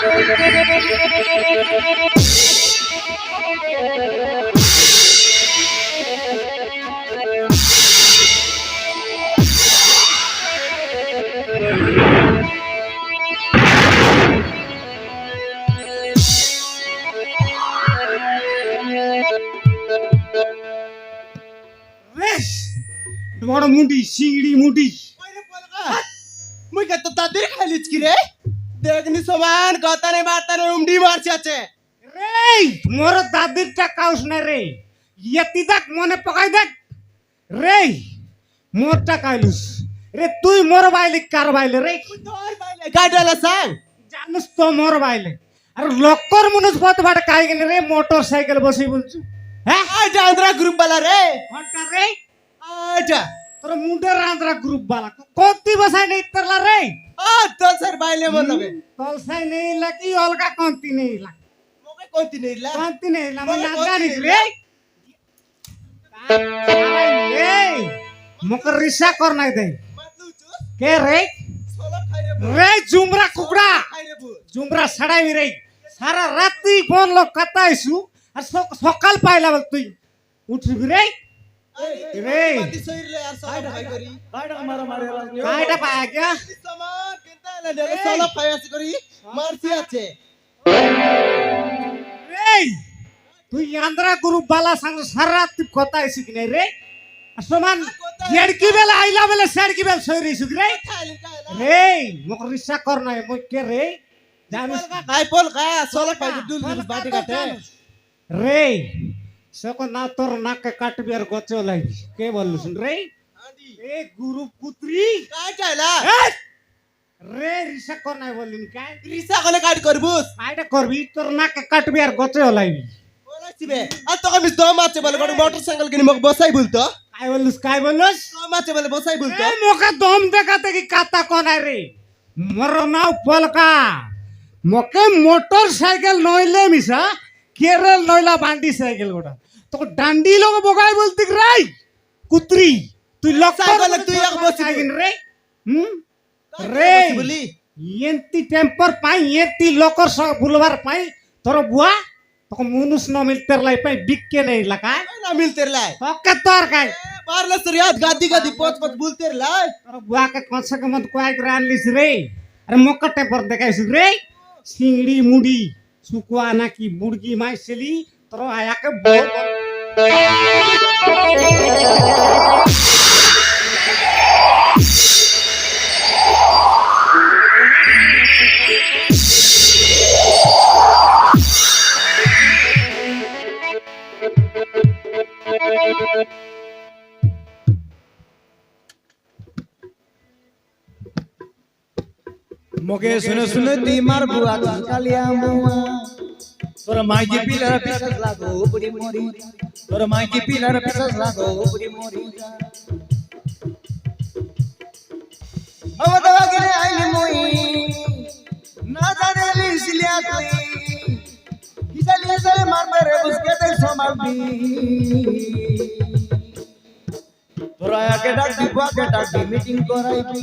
বড় moody সিংড়ি moody মুই কত তাদের খালিছ কি রে দেখনি সমান গতানে বাতানে উমডি মারছে আছে রে মোর দাদির টাকাউস না রে ইতি দেখ মনে পকাই দেখ রে মোর টাকাইলুস রে তুই মোর বাইলে কার বাইলে রে তোর বাইলে গাডালা সাং জানুস তো মোর বাইলে আর লক্কর মনুষ পথ বাট কাই গেলে রে মোটর সাইকেল বসি বলছু হ্যাঁ আইটা আন্দ্রা গ্রুপ বালা রে ঘন্টা রে আইটা তোর মুন্ডের আন্দ্রা গ্রুপ বালা কোতি বসাই নাই তরলা রে তো স্যার বাইলে মন লগে তলসাই নেই লাকি অলগা কোনতি নেই লাগ মোকে কোনতি নেইলা কোনতি নেই লা মানে জানিস রে এই মকর রিসা কর নাই দে মাতলু চুস কে রে সোলা খাইরে রে জুমরা কুকড়া খাইরে বু জুমরা ছাড়াই রে সারা রাতি ফোন লোক কাটাইছু আর সকাল পাইলা বল তুই উঠবি রে রে পাতি সইরলে আর সোলা খাই করি কাইটা মারা মারে রাজনি কাইটা পায় গা সমান কেনতা লে সোলা খাই আছে করি মারছি আছে রে তুই আন্দ্রা গ্রুপ বালা সঙ্গ সারা রাতি কথাইছু কি নাই রে সমান লড়কি বেলা আইলা বেলা সড়কি বেলা সইরিছু রে খাইলি খাইলা রে মকর রিসা কর নাই মই কে রে জানিস খাই পল খা সোলা খাই দুল দুল বাটি কাটে রে সক না তোর নাকে কাটবি আর গছ লাগবি কে বললুস রে এ গুরু পুত্রী কাই চাইলা রে রিসা কর নাই বললিন কাই রিসা কোনে কাট করবুস কাইটা করবি তোর নাকে কাটবি আর গছ লাগবি বলাইছিবে আর তোকে মিস দম আছে বলে গড মোটরসাইকেল কিনে মক বসাই বলতো কাই বললুস দম আছে বলে বসাই বলতো এ মোকে দম দেখাতে কি কাতা কোনাই রে মোর নাও পলকা মোকে মোটর সাইকেল নইলে মিসা কেরল নইলা বান্ডি সাইকেল গোটা তো ডান্ডি লোক বগাই বলতি রাই কুত্রি তুই লক সাইকেল তুই এক বসি রে হুম রে বলি এন্তি টেম্পার পাই এতি লোকর সব বুলবার পাই তোর বুয়া তোকে মনুষ ন মিলতের লাই পাই বিক্কে নেই লাগায় না মিলতে লাই ওকে তোর কাই পারলে সরিয়াত গাদি গাদি পোচ পোচ বলতে লাই তোর বুয়া কে কনসে কম কয়েক রান লিস রে আরে মক্কা টেম্পার দেখাইছ রে সিংড়ি মুড়ি শুকুয়া নাকি মুরগি মাইছিলি তোর আয়াকে বল মগে শুনে শুনে তুই মার বুয়া কালিয়া মুয়া তোর মাইকি পিলার পিছাস লাগো বুড়ি মরি তোর মাইকি পিলার পিছাস লাগো বুড়ি মরি বাবা গরে আইলি মই না জানে লিসলিয়া তুই হিসালিয়া সরে মারবে রে বুঝকে তাই সমালবি তোরা আগে ডাক দি বুয়াকে ডাক দি মিটিং করাইবি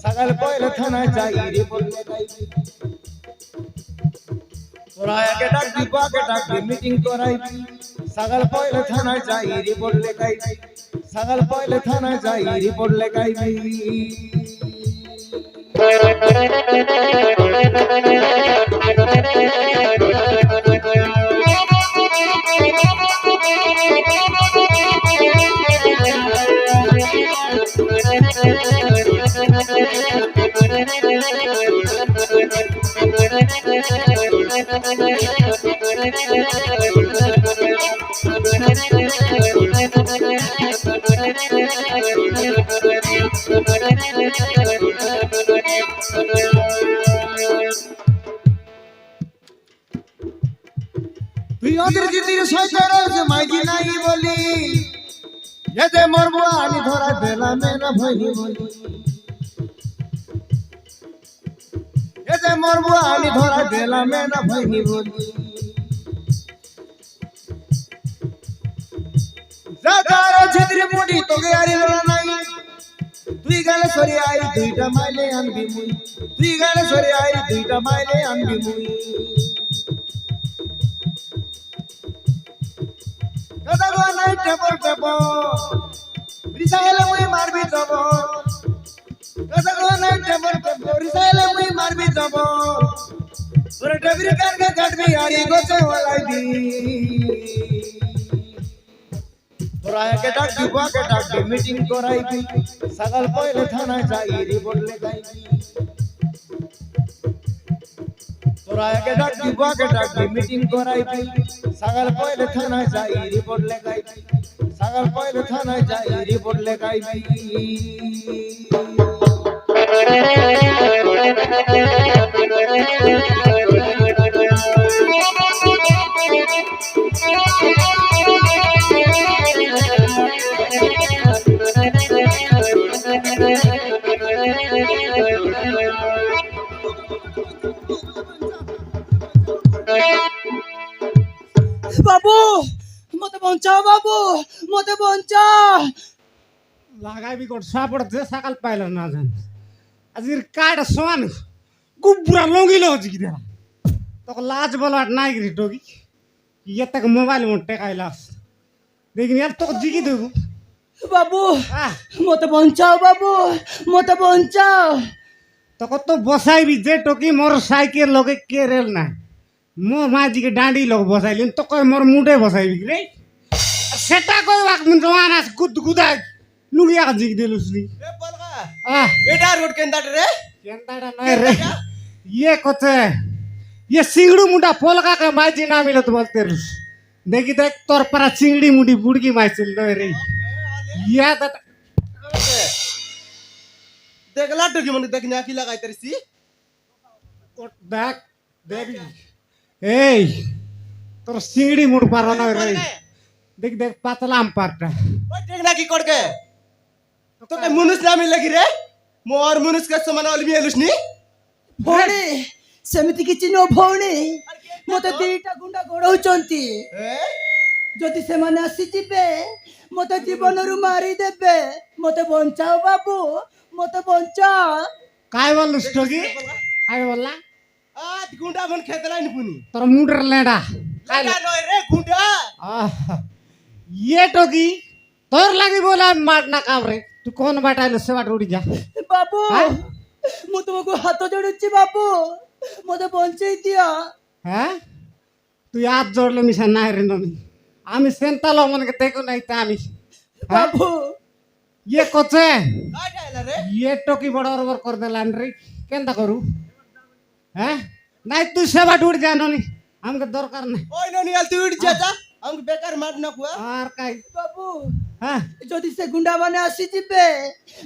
সকাল পয়লা থানা যাই রে বললে গাইবি তোরা আগে ডাক দি বুয়াকে ডাক দি মিটিং করাইবি সকাল পয়লা থানা যাই রে বললে গাইবি সকাল পয়লা থানা যাই রে বললে গাইবি তুই ওদের জিদির সইতর যে মাইজি নাই বলি এতে মরবো আনি ধরা বেলা মেলা ভইনি বলি এতে মরবো আনি ধরা বেলা মেলা ভইনি বলি যাতার জিদির মুডি তোকে আরি নাই তুই গেলে সরে আই দুইটা মাইলে আনবি মুই তুই গেলে সরে আই দুইটা মাইলে আনবি মুই কথা গো নাই টেপর টেপর রিসাইলে মুই মারবি যাব কথা গো নাই টেপর টেপর রিসাইলে মুই মারবি যাব ওরে ডবরি কারকে কাটবি আরি গোছে ওলাইবি তোরা একে ডাক মিটিং করাইবি সকাল পয়লে থানায় যাই রিপোর্ট লেখাইবি তোরা একে ডাক মিটিং করাইবি সকাল পয়লে থানায় যাই রিপোর্ট লেখাইবি সকাল পয়লে থানায় যাই রিপোর্ট লেখাইবি বাবু মতে বঞ্চাও বাবু মতে বঞ্চা লাগাইবি কোট সাপড়তে সকাল পাইল না জান আজির কাট সমান গুবরা লঙ্গিল হচ্ছে কি দেখ তোকে লাজ বলার নাই গি ডগি ইয়ে তাকে মোবাইল মোটে খাইলাস দেখিনি আর তোকে জিগি দেবো বাবু আহ মতে বঞ্চাও বাবু মতে বঞ্চাও তোকে তো বসাইবি যে টকি মোর সাইকেল লগে কে রেল না মোর মাঝিকে ডাঁডি লোক বসাইলি তোকে মোর মুডে বসাইবি রে সেটা কই বাক জমান আস গুদ গুদাই লুগিয়া জিগি দিলুস নি এ বলগা আহ এটা রোড কেন্দাট রে কেনতাটা নয় রে ये कोचे ये सिंगड़ू मुंडा पोलका का माइजी ना मिले तो बोलते रुस देखी देख तोर पर चिंगड़ी मुंडी बुड़की माइचिल नय रे या दट দেখলা টকি মনে দেখ না কি লাগাই তারছি कोट देख देवी এই তোর চিংড়ি মুড় পারো না রে দেখ দেখ পাতলা আম পারটা ওই দেখ না কি করকে তোকে মুনুস নামি লাগি রে মোর মুনুস কে সমান অলমি এলুস নি ଭଉଣୀ ସେମିତି କିଛି ନୁହଁ ଭଉଣୀ ମତେ ଦିଟା ଗୁଣ୍ଡା ଗୋଡଉଛନ୍ତି ଯଦି ସେମାନେ ଆସିଯିବେ ମତେ ଜୀବନରୁ ମାରିଦେବେ ମତେ ବଞ୍ଚାଅ ବାବୁ ମତେ ବଞ୍ଚାଅ काय बोललुस टोगी काय बोलला আজ গুন্ডা মন খেতলাই নি পুনি তোর মুডর লেডা काय লাগা নয় রে গুন্ডা ये टोगी तोर लागी बोला मार ना काम रे तू कौन बाटाइलो से बाट उड़ी जा ବାବୁ ହାଁ? ମୁଁ ତୁମକୁ ହାତ ଯୋଡୁଛି ବାବୁ ମତେ ବଞ୍ଚେଇ ଦିଅ হ্যাঁ তুই হাত জোড়লে মিশা নাই রে ননি আমি সেন্তালো মনকে দেখো নাই তা আমি ବାବୁ ইয়ে কোচে কাই ডাইলা রে ইয়ে টকি বড় বড় করে দেলান রে কেনটা করু হ্যাঁ নাই তুই সেবা উড় যা ননি আমাকে দরকার নাই ওই ননি আল তুই উড় যাতা আমাকে বেকার মার না কুয়া আর কাই ବାବୁ হ্যাঁ ଯଦି ସେ ଗୁଣ୍ଡାମାନେ ଆସିଯିବେ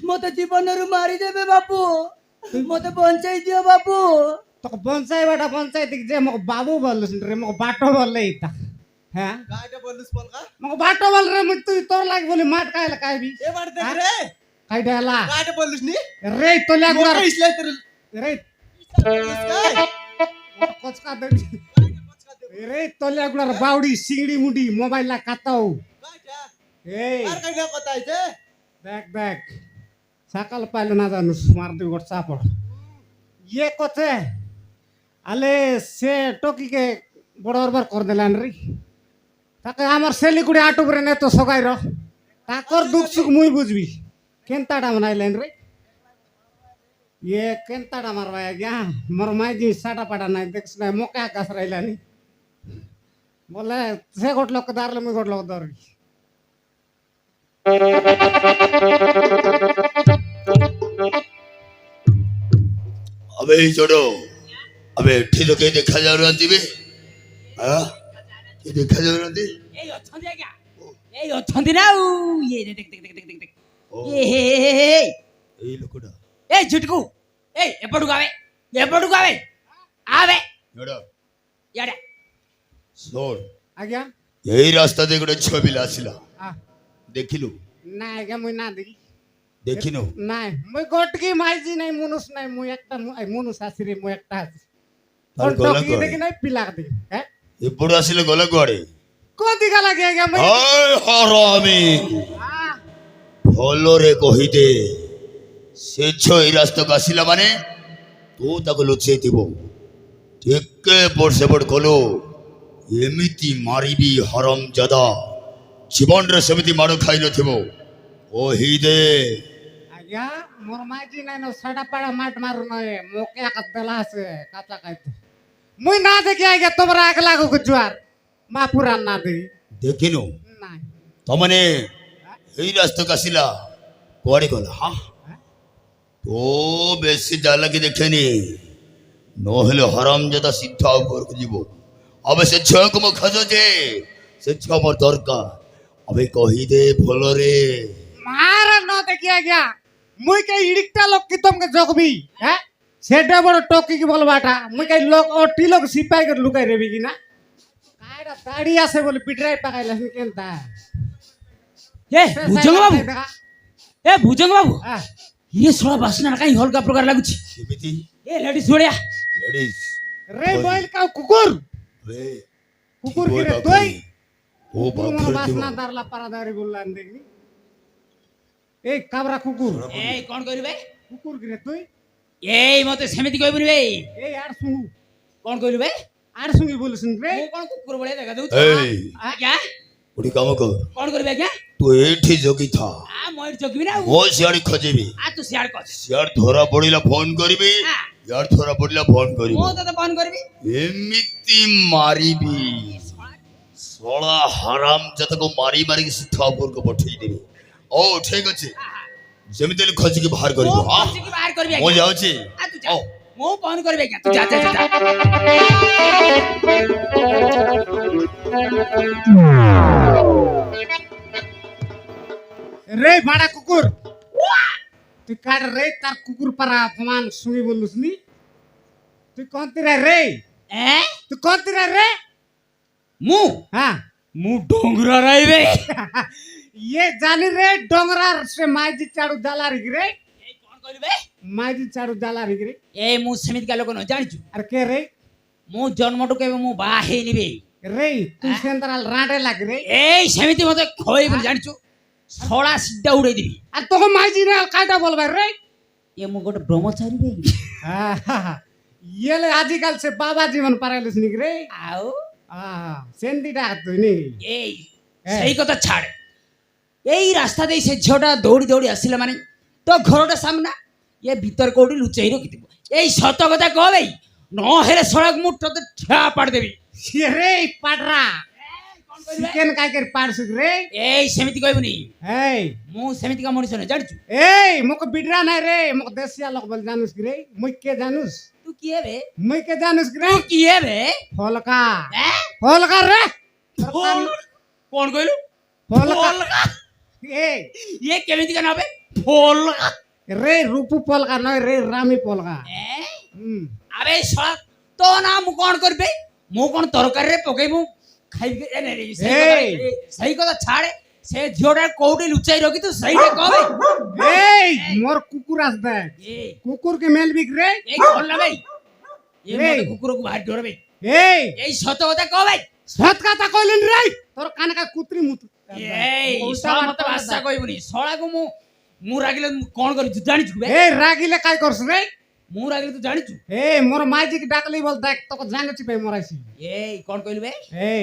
ମତେ ଜୀବନରୁ ମାରିଦେବେ ବାବୁ ମତେ ବଞ୍ଚେଇ ଦିଅ ବାବୁ তোকে পঞ্চায় বাটা পঞ্চায়েত যে মোক বাবু বলছিস রে মোক বাটো বললে ইতা হ্যাঁ গাইটা বলুস বলকা মোক বাটো বল রে মুই তুই তোর লাগি বলি মাঠ কাইলা কাইবি এবার দেখ রে কাই ডালা গাইটা বলুস নি রে তোলা গুড়ার মোটা ইসলাই তোর রে ইসলাই কচকা দেবি রে তোলা গুড়ার বাউডি সিংড়ি মুডি মোবাইল লা কাতাও গাইটা এই আর কাই না কথা আইছে দেখ দেখ সকাল পাইলো না জানুস মার দুই গোট চাপড় ইয়ে কোচে আলে সে টকিকে বড় বড় করে দিলেন রে তাকে আমার সেলিকুড়ি আটুকরে নে তো সগাইর তাকর দুঃখ সুখ মুই বুঝবি কেনতাটা বানাইলেন রে ইয়ে কেনতাটা মারবা আজ্ঞা মোর মাইজি সাটা পাটা নাই দেখছ না মোকা আকাশ রাইলানি বলে সে গোট লোক দাঁড়লে মুই গোট লোক ধরবি अबे छोड़ो अबे ठीक तो कहीं देखा जा रहा थी बे हाँ ये देखा जा रहा थी এই অଛନ୍ତି আজ্ঞা এই অଛନ୍ତି না ইয়ে দেখ দেখ দেখ দেখ দেখ ओ এই ये लोगों এই ঝুটকু এই এপটু গাবে আবে छोड़ो ইয়াডা सुन আজ্ঞা यही रास्ता देख रहे छवि लासिला আহ, देखी लो না আজ্ঞা মুই না দেখি देखी नो নাই মুই গটকি মাইজি নাই মনুষ নাই মুই একটা মনুষ আছি রে মুই একটা আছি তার গলা টকি কয়? দেখি নাই পিলাক দেখি হ্যাঁ ये बुरा सिले गोला गोड़े কোন দিকে লাগে আজ্ঞা মুই हाय हरामी আহ, भलो रे कही दे ସେ ଝିଅ ଏଇ ରାସ୍ତାକୁ ଆସିଲା ମାନେ ତୁ ତାକୁ ଲୁଚେଇ ଥିବୁ ଟିକେ ଏପଟ ସେପଟ କଲୁ ଏମିତି ମାରିବି ହରମ ଜାଦା ଜୀବନରେ ସେମିତି ମାଡ଼ ଖାଇନଥିବ କହିଦେ ଆଜ୍ଞା ମୋର ମାଇଜି ନାଇଁ ନ ସାଡ଼ା ପାଡ଼ା ମାଟ ମାରୁ ନଏ ମୋକେ ଆକା ଦେଲା আছে কাঁচা খাইতে মুই না দেখি আগে তোমরা আগে লাগো জুয়ার মা পুরান না দেখি ଦେଖିନୁ নাই ତମାନେ ଏଇ ରାସ୍ତାକୁ ଆସିଲା କୁଆଡ଼େ ଗଲା ହଁ ତୋ ବେଶୀ ଚାଲାକି ଦେଖେନି ନହେଲେ ହରମ ଜାଦା ସିଧା ଉପରକୁ ଯିବ अबे से ଝିଅ को ମୁଁ ଖୋଜୁଛି ସେ ଝିଅ ମୋର ଦରକାର अबे କହିଦେ ଭଲରେ মার না দেখি আজ্ঞা মুই কে ইডিকটা লোক কি তোমকে জগবি হ্যাঁ সেটা বড় টকি কি বলবাটা মুই কে লোক অটি লোক সিপাই করে লুকাই রেবি কি না কায়রা দাড়ি আছে বলে পিটরাই পাকাইলাস কেনতা এ ভুজঙ্গ বাবু এ ভুজঙ্গ বাবু ইয়ে শোনা বাসনা কাই হলকা প্রকার লাগুছি କେମିତି এ লেডিস ছড়িয়া লেডিস রে বইল কাউ কুকুর वे কুকুর কি রে তুই ও কুকুর মনে বাপরে বাসনা দারলা পারাদারি বললাম দেখনি এই কাবরা কুকুর এই কোন কইবে কুকুর কি রে তুই এই মতে সেমিতি কইবনি বে এই আর শুনু কোন কইবে আর শুনি বলছিস রে ମୁଁ କଣ କୁକୁର ଭଳିଆ ଦେଖା ଦଉଛି ଏଇ ଆଜ୍ଞା ଗୋଟେ କାମ କର କଣ କରିବି ଆଜ୍ଞା ତୁ ଏଇଠି ଜଗିଥା ଆ ମୁଁ ଏଠି ଜଗିବି ନା ମୁଁ ସିଆଡେ ଖୋଜିବି ଆ ତୁ ସିଆଡେ କହ ସିଆଡେ ଧରା ପଡିଲା ଫୋନ କରିବି ହଁ। ଇଆଡେ ଧରା ପଡିଲା ଫୋନ କରିବି ମୁଁ ତତେ ଫୋନ କରିବି ଏମିତି ମାରିବି ଶଳା ହାରାମ ଜାତକୁ ମାରି ମାରିକି ସିଧା ଉପରକୁ ପଠେଇଦେବି ଓ ଠିକ ଅଛି ଯେମିତି ହେଲେ ଖୋଜିକି ବାହାର ମୁଁ କରିବ ହଁ ଖୋଜିକି ବାହାର କରିବି ମୁଁ ଆଜ୍ଞା ଯାଉଛି ଆ ତୁ ଯା ଓ ମୁଁ ଫୋନ କରିବି ଆଜ୍ଞା ତୁ ଯା ଯା ଯା রে ভাড়া কুকুর তুই কাট রে তার কুকুর পারা অপমান শুনি বললুস নি তুই কন্তিরা রে এ তুই কন্তিরা রে ମୁଁ হ্যাঁ ମୁଁ ଡୋଙ୍ଗରା ରହିବେ ये जानी रे डोंगरार से माइजी चाड़ू जाला रे रे এই কোন କରିବେ माइजी चाड़ू जाला रे रे এই ମୁଁ ସେମିତିକା ଲୋକ ନୁହେଁ ଜାଣିଛୁ अरे के रे ମୁଁ ଜନ୍ମଠୁ କେବେ ମୁଁ ବାହା ହେଇନି ବେ रे तू सेंतराल राडे लाग रे এই ସେମିତି ମତେ ଖୋଇ ବୋଲି ଜାଣିଛୁ ଶଳା ସିଧା ଉଡେଇ ଦେବି अरे तो माइजी ने काटा बोलबा रे ଏ ମୁଁ ଗୋଟେ ବ୍ରହ୍ମଚାରୀ ବେ ये ले आजकल से बाबा जीवन पारालिस नी रे ଆଉ सेंदी डा तू नी এই ସେଇ କଥା ଛାଡ এই ରାସ୍ତା ଦେଇ ସେ ଝିଅଟା ଦୌଡ଼ି ଦୌଡ଼ି ଆସିଲା ମାନେ ତ ଘରଟା ସାମ୍ନା ଏ ଭିତରେ କୋଉଠି ଲୁଚେଇ ରଖିଥିବ এই ସତ କଥା କହ ଭାଇ ନହେଲେ ଶଳାକୁ ମୁଁ ତତେ ଠିଆ ପାଡ଼ିଦେବି ये रे पाडरा चिकन काय कर पाडस रे এই ସେମିତି କହିବୁନି ए ମୁଁ ସେମିତିକା ମଣିଷ ନୁହେଁ ଜାଣିଛୁ ए मको बिडरा नाही रे मको देसिया लोक बोल जानूस रे मुई के जानूस ତୁ କିଏ ବେ मुई के जानूस रे ତୁ କିଏ ବେ फलका ଏ? फलका रे କଣ କହିଲୁ फलका ए ଇଏ କେମିତିକା ନବେ ଫୋଲ रे रूपू फलका नय रे रामी फलका ଆବେ ଶଳା ତୋ ନା ମୁଁ କଣ କରିବି ମୁଁ କଣ ତରକାରୀରେ ପକେଇ ମୁଁ ଖାଇବି ଏ ନାଇଁ, ନାଇଁ, ସେଇ କଥା ଛାଡେ ସେ ଝିଅଟା କୋଉଠି ଲୁଚାଇ ରଖି ତୁ ସେଇଟା କହ ଭାଇ ए मोर कुकुर आस दे ଏ कुकुर के मेल बिक रे এই କଣ ନା ଭାଇ ଏ ଏ। ମତେ କୁକୁରକୁ ଭାରି ଡର ଭାଇ ए এই ସତ କଥା କହ ଭାଇ सत का कहलिन रे तोर कान का कुत्री मुत এই ଶଳା ମତେ ଭାଷା କହିବୁନି ଶଳାକୁ ମୁଁ ରାଗିଲେ ମୁଁ କଣ କରିବି ତୁ ଜାଣିଛୁ ବେ ए रागिले काय करस रे ମୁଁ ରାଗିଲେ ତୁ ଜାଣିଛୁ ए मोर माजी की डाकली बोल देख तो जाने छि पे मोरासी এই କଣ କହିଲୁ ବେ ए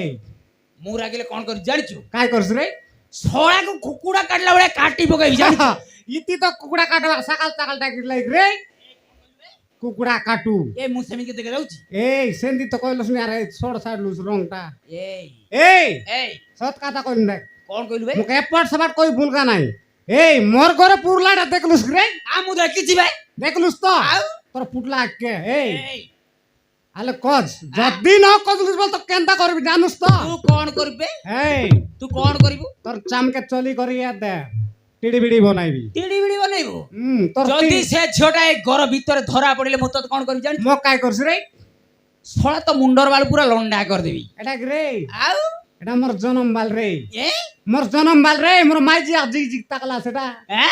ମୁଁ ରାଗିଲେ କଣ କରିବି ଜାଣିଛୁ काय करस रे ଶଳାକୁ କୁକୁଡ଼ା କାଟିଲା ଭଳିଆ କାଟି ପକେଇବି ଜାଣିଛୁ इति तो कुकुडा काटवा सकाल सकाल डाकी लाइक रे कुकुडा काटू ଏ ମୁଁ ସେମିତି ଦେଖା ଯାଉଛି ए सेंदी तो कहलस नि अरे छोड़ साइड लुस रोंगटा এই ए এই सत का कहलिन देख କଣ କହିଲୁ ବେ मुके एपट सबाट कोई भूलका नाही ए मोर घरे पुरलाडा देखलुस रे ଆ ମୁଁ ଦେଖିଛି ଭାଇ देखलुस तो ଆଉ तोर पुटला के ए এই आले कज जदी न कजलुस बोल तो केनता करबी जानुस तो ତୁ କଣ କରିବୁ ବେ ए ତୁ କଣ କରିବୁ तोर चाम के चली करी या दे टिडी बिडी बनाइबी ଟିଡି ବିଡି ବନେଇବୁ तोर ଯଦି ସେ ଝିଅଟା ଏ ଘର ଭିତରେ ଧରା ପଡିଲେ ମୁଁ ତତେ କଣ କରିବି ଜାଣିଛୁ मो काय करस रे ଶଳା ତ ମୁଣ୍ଡର ବାଳ ପୁରା ଲଣ୍ଡା କରିଦେବି एटा रे ଆଉ एटा मोर जन्म बाल रे ଏ मोर जन्म बाल रे मोर माइजी जिग जिग ताकला सेटा ଏ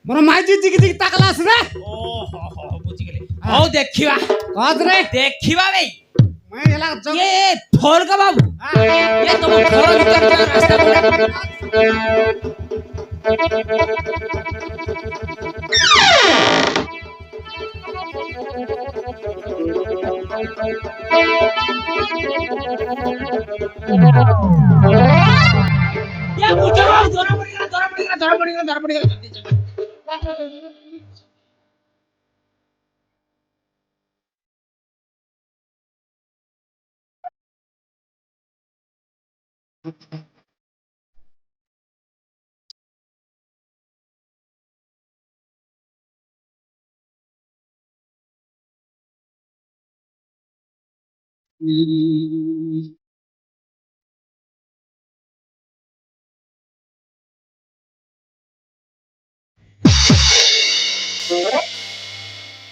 मोर माइजी जिग जिग ताकला से रे ଓହୋ ବୁଝିଗଲି ହଉ ଦେଖିବା कज रे ଦେଖିବା ଭାଇ मैं एला जग ଏ ଫୋଲକା ବାବୁ ଏ ତମ ଘର ଭିତରେ ଯା ରାସ୍ତା କୋଉଟା এ বুঝো ধরা পড়ে গেল ধরা পড়ে গেল ধরা পড়ে গেল ধরা পড়ে গেল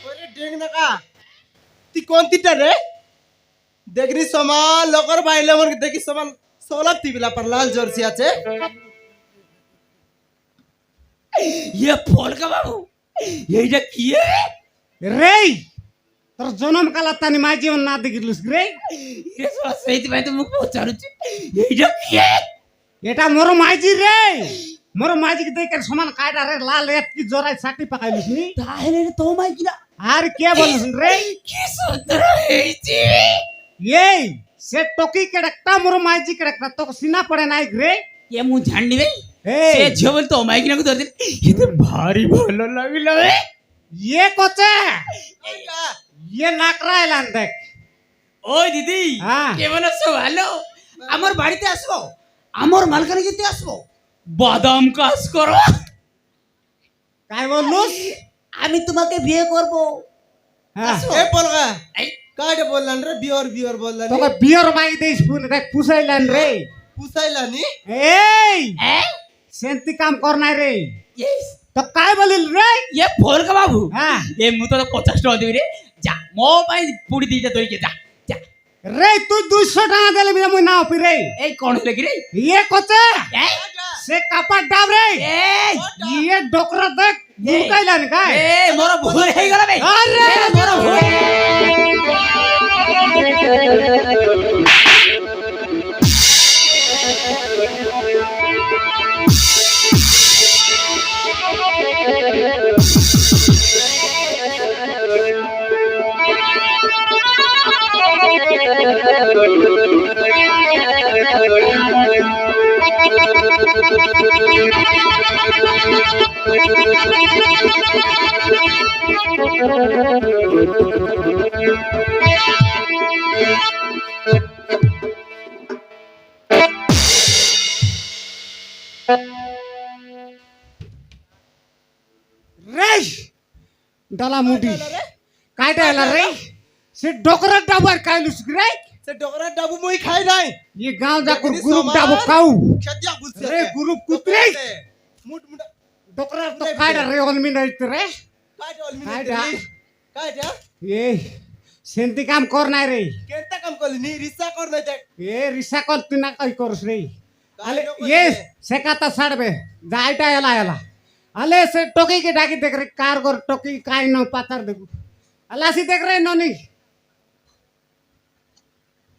ওরে ডেং নাকা তুই কোন তিটা রে দেখনি সমান লোকর বাইলে মন দেখি সমান সোলাপ তিবিলা पर লাল জার্সি আছে এ ফলকা বাবু এইটা কি রে তোর জনম কালা তানি মাই জীবন না দেখিলুস রে এ সেইଥିପାଇଁ তো মুখ পଚାରୁଛି এইটা কি এটা মোর মাইজি রে মোর মাইজি কে দেখে সমান কায়দা রে লাল এক কি জোরাই ছাটি পাকাইলুস নি তাহলে তো মাই কিনা আর কে বলিস রে কি সুন্দর হয়েছে এই সে টকি কেডাকটা মোর মাইজি কেডাকটা তো সিনা পড়ে নাই রে ये मुझे जाननी भाई এই से झोल तो माइक ना को दे ये तो भारी भलो लागिला रे ये कोचे ये নাকরা এলান দেখ ওই দিদি হ্যাঁ। কেমন আছো ভালো আমার বাড়িতে আসবো আমার মালকানগিরিতে আসবো বাদাম কাজ করো কাই বললুস আমি তোমাকে বিয়ে করব হ্যাঁ এ পলগা এই কাটে বললান রে বিয়র বিয়র বললান তোকে বিয়র মাই দেইস ফুল দেখ পুষাইলান রে পুসাইলানি এই ए সেন্তি কাম কর নাই রে यस তো কাই বলিল রে ये फोन का बाबू হ্যাঁ ये मु तो 50 টাকা দেবি রে যা মো পাই পুড়ি দিটা ধরিকে যা যা রে তুই 200 টাকা দিলে বি মই না অপি রে এই কোন লাগি রে ইয়ে কোচে এই সে কাপড় ডাব রে এই ইয়ে ডকরা দেখ মুকাইলান কাই এই মোর ভুল হই গেল বে আরে মোর ভুল রে ডালা মুডি কাইটা এলা রে সে ডকরা ডাব আর কাইলুস রে সে ডগরা ডাবু মই খাই নাই ये गांव जाकर ग्रुप डाबो काऊ খেতিয়া বুঝছে রে গ্रुप कुत्रे মুট মুট डोकरा तो कायडा रे ऑन मिनिट रे কাটে অল কাইটা মিনিট কাটে ये सेंती काम कर নাই রে কেনতা কাম করলি নি রিসা কর নাই দেখ ये रिसा कर तू ना कई करस रे আলে अले ये से काता छाड़बे जाइटा एला एला अले से टोकी के डाकी देख रे कार कर टोकी काई न पातर देखू अलासी देख रे ननी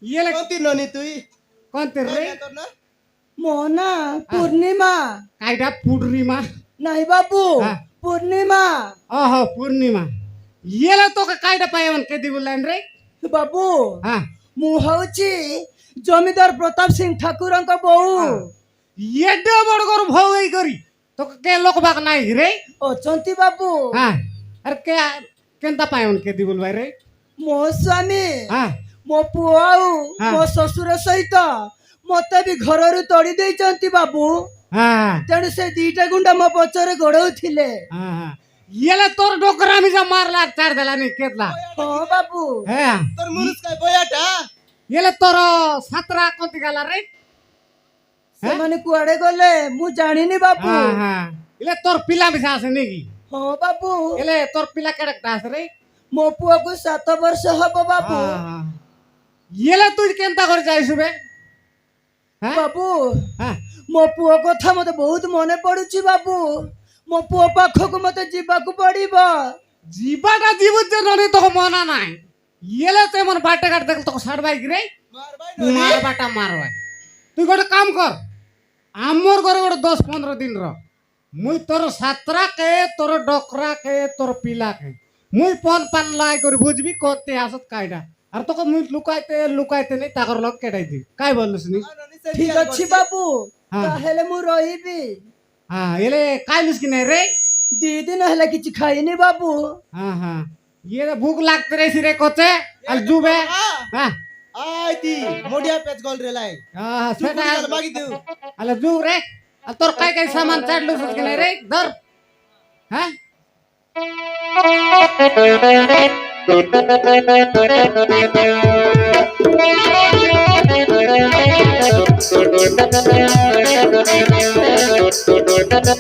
ये ले কোনতি ননি তুই कौन ते रे তোর না মোহনা পূর্ণিমা कायडा पूर्णिमा নাই বাবু হ্যাঁ। পূর্ণিমা ओहो पूर्णिमा ये ले तो कायडा पायवन के दी बोलन रे বাবু हां ମୁଁ ହଉଛି ଜମିଦାର ପ୍ରତାପ ସିଂ ଠାକୁରଙ୍କ ବୋଉ ଏଡେ ବଡ କର ଭଉ ଏଇ କରି ତ କେ ଲୋକ ବାକ ନାହିଁ ରେ ଅଛନ୍ତି ବାବୁ ହଁ ଆରେ କେ କେନ୍ତା ପାଇବନ କେ ଦି ବୋଲ ଭାଇ ରେ ମୋ ସ୍ୱାମୀ ହଁ ମୋ ପୁଅ ଆଉ ହଁ। ମୋ ଶ୍ୱଶୁର ସହିତ ମତେ ବି ଘରରୁ ତଡ଼ି ଦେଇଛନ୍ତି ବାବୁ ହଁ ତେଣୁ ସେ ଦିଟା ଗୁଣ୍ଡା ମୋ ପଛରେ ଗୋଡଉଥିଲେ ହଁ ହଁ येले तोर डोकरा मी जा मारला चार देला नी केतला ହଁ ବାବୁ हे তোর মুরুস কাই বয়াটা येले तोर सातरा कोंती गाला रे ସେମାନେ କୁଆଡେ ଗଲେ ମୁଁ ଜାଣିନି ବାବୁ ହଁ ହଁ इले तोर पिला भी आसे नी की ହଁ ବାବୁ इले तोर पिला केडकटा आसे रे ମୋ ପୁଅକୁ 7 ବର୍ଷ ହବ ବାବୁ ହଁ येले तू केनता कर जाइसु बे हां ବାବୁ हां ମୋ ପୁଅ କଥା ମତେ ବହୁତ ମନେ ପଡୁଛି ବାବୁ ମୋ ପୁଅ ପାଖକୁ ମତେ ଯିବାକୁ ପଡିବ जीवाटा जीवत जे ननी तो मना नाही येले ते मन बाटे काट देख तो साड बाइक रे মার ভাই मार बाटा मारवा तू गोटे काम कर आमर घर गोटे 10-15 दिन र मुई तोर सातरा के तोर डकरा के तोर पिला के মুই পন পান লাই করে বুঝবি করতে আসত কায়দা আর তোকে মুই লুকাইতে লুকাইতে নেই তাকর লগ কেটাই দি কাই বলছিস নি ঠিক আছে বাবু হ্যাঁ। তাহলে মু রহিবি হ্যাঁ এলে কাইলুস কি নাই রে দিদিন হলে কিছু খাইনি বাবু হ্যাঁ হ্যাঁ ইয়ে ভুক লাগতে রেছি রে কোতে আর জুবে হ্যাঁ আই তি মোডিয়া পেজ গল রে লাই সেটা মাগি দিউ আলে জু রে আর তোর কাই কাই সামান চাটলুস কি নাই রে ধর হ্যাঁ Thank you.